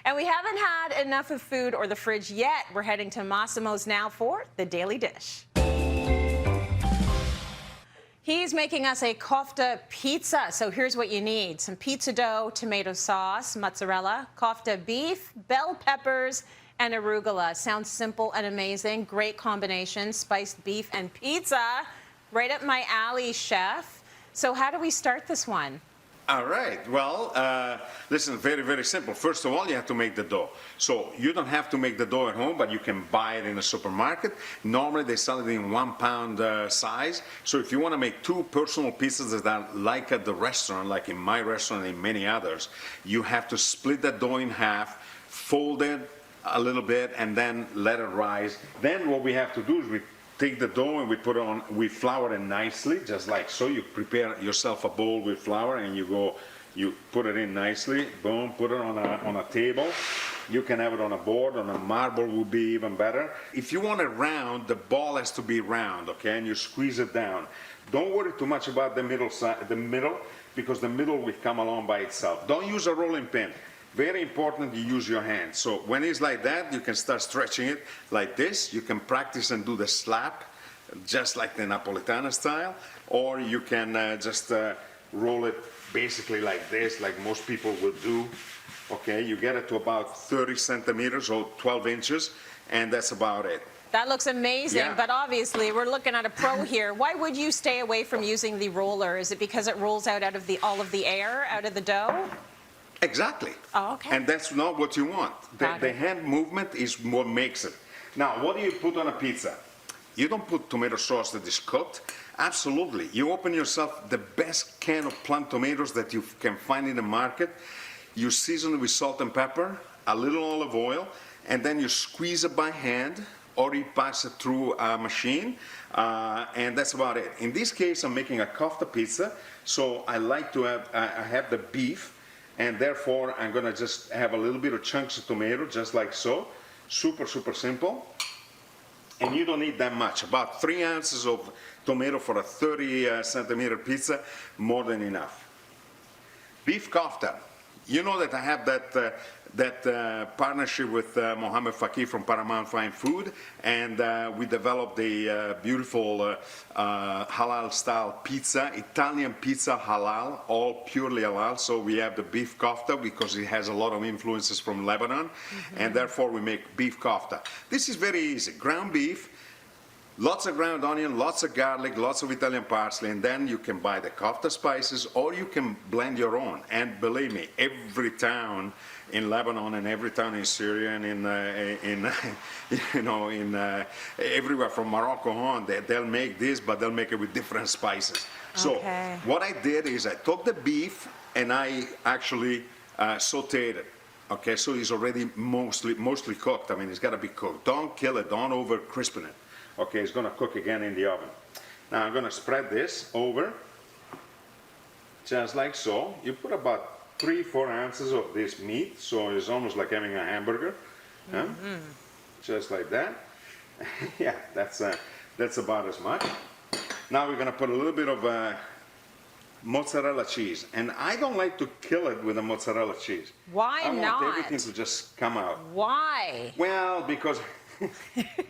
And we haven't had enough of food or the fridge yet. We're heading to Massimo's now for the Daily Dish. He's making us a Kofta pizza. So here's what you need. Some pizza dough, tomato sauce, mozzarella, Kofta beef, bell peppers, and arugula. Sounds simple and amazing. Great combination, spiced beef and pizza. Right up my alley, chef. So how do we start this one? All right. Well, listen, very, very simple. First of all, you have to make the dough. So you don't have to make the dough at home, but you can buy it in a supermarket. Normally, they sell it in 1 pound size. So if you want to make 2 personal pizzas that are like at the restaurant, like in my restaurant and many others, you have to split that dough in half, fold it a little bit, and then let it rise. Then what we have to do is we take the dough and we flour it nicely, just like so. You prepare yourself a bowl with flour and you put it in nicely, boom, put it on a table. You can have it on a board, on a marble would be even better. If you want it round, the ball has to be round, okay, and you squeeze it down. Don't worry too much about the middle because the middle will come along by itself. Don't use a rolling pin. Very important you use your hand. So when it's like that, you can start stretching it like this. You can practice and do the slap, just like the Napolitana style, or you can just roll it basically like this, like most people would do. Okay, you get it to about 30 centimeters or 12 inches, and that's about it. That looks amazing, Yeah. But obviously we're looking at a pro here. Why would you stay away from using the roller? Is it because it rolls out of all of the air out of the dough? Exactly. Oh, okay. And that's not what you want. The hand movement is what makes it. Now, what do you put on a pizza? You don't put tomato sauce that is cooked. Absolutely. You open yourself the best can of plum tomatoes that you can find in the market. You season it with salt and pepper, a little olive oil, and then you squeeze it by hand, or you pass it through a machine, and that's about it. In this case, I'm making a Kofta pizza, so I like to have the beef, and therefore I'm gonna just have a little bit of chunks of tomato, just like so. Super, super simple. And you don't need that much. About 3 ounces of tomato for a 30 centimeter pizza, more than enough. Beef kofta. You know that I have that partnership with Mohammed Fakir from Paramount Fine Food, and we developed a beautiful halal-style pizza, Italian pizza halal, all purely halal. So we have the beef kofta because it has a lot of influences from Lebanon, and therefore we make beef kofta. This is very easy. Ground beef, lots of ground onion, lots of garlic, lots of Italian parsley, and then you can buy the Kofta spices, or you can blend your own. And believe me, every town in Lebanon and every town in Syria and everywhere from Morocco on, they'll make this, but they'll make it with different spices. So what I did is I took the beef and I actually sauteed it. Okay, so it's already mostly cooked. I mean, it's got to be cooked. Don't kill it. Don't over crispen it. Okay, it's gonna cook again in the oven. Now I'm gonna spread this over, just like so. You put about 3-4 ounces of this meat, so it's almost like having a hamburger. Just like that. Yeah, that's about as much. Now we're gonna put a little bit of mozzarella cheese, and I don't like to kill it with the mozzarella cheese. Why not? I want everything to just come out. Why? Well, because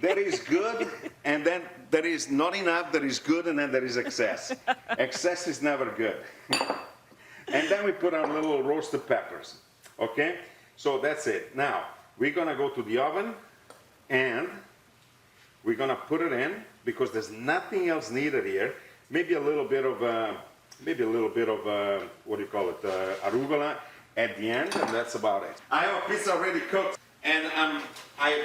there is good, and then there is not enough, there is good, and then there is excess. Excess is never good. And then we put on little roasted peppers, okay? So that's it. Now, we're gonna go to the oven, and we're gonna put it in, because there's nothing else needed here. Maybe a little bit of, what do you call it, arugula at the end, and that's about it. I have a pizza already cooked. And I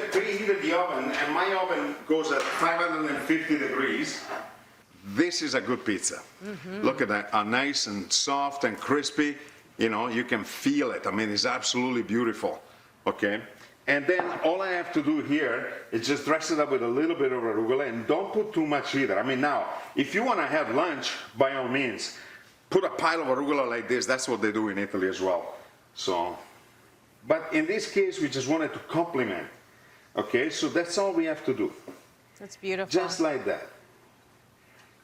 preheated the oven, and my oven goes at 550 degrees. This is a good pizza. Look at that, nice and soft and crispy. You know, you can feel it. I mean, it's absolutely beautiful, okay? And then all I have to do here is just dress it up with a little bit of arugula, and don't put too much either. I mean, now, if you want to have lunch, by all means, put a pile of arugula like this. That's what they do in Italy as well. So. But in this case, we just wanted to complement. Okay, so that's all we have to do. That's beautiful. Just like that.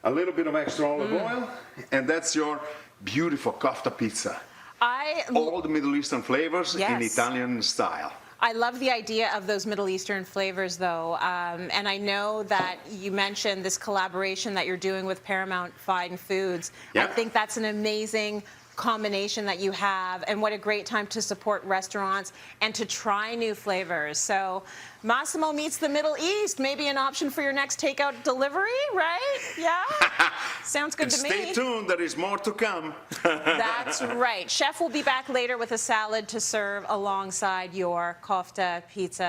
A little bit of extra olive oil, and that's your beautiful Kofta pizza. All the Middle Eastern flavors in Yes. Italian style. I love the idea of those Middle Eastern flavors, though, and I know that you mentioned this collaboration that you're doing with Paramount Fine Foods. I Yeah. think that's an amazing combination that you have, and what a great time to support restaurants and to try new flavors. So Massimo meets the Middle East, maybe an option for your next takeout delivery, right? Yeah? Sounds good to me. Stay tuned, there is more to come. That's right. Chef will be back later with a salad to serve alongside your kofta pizza.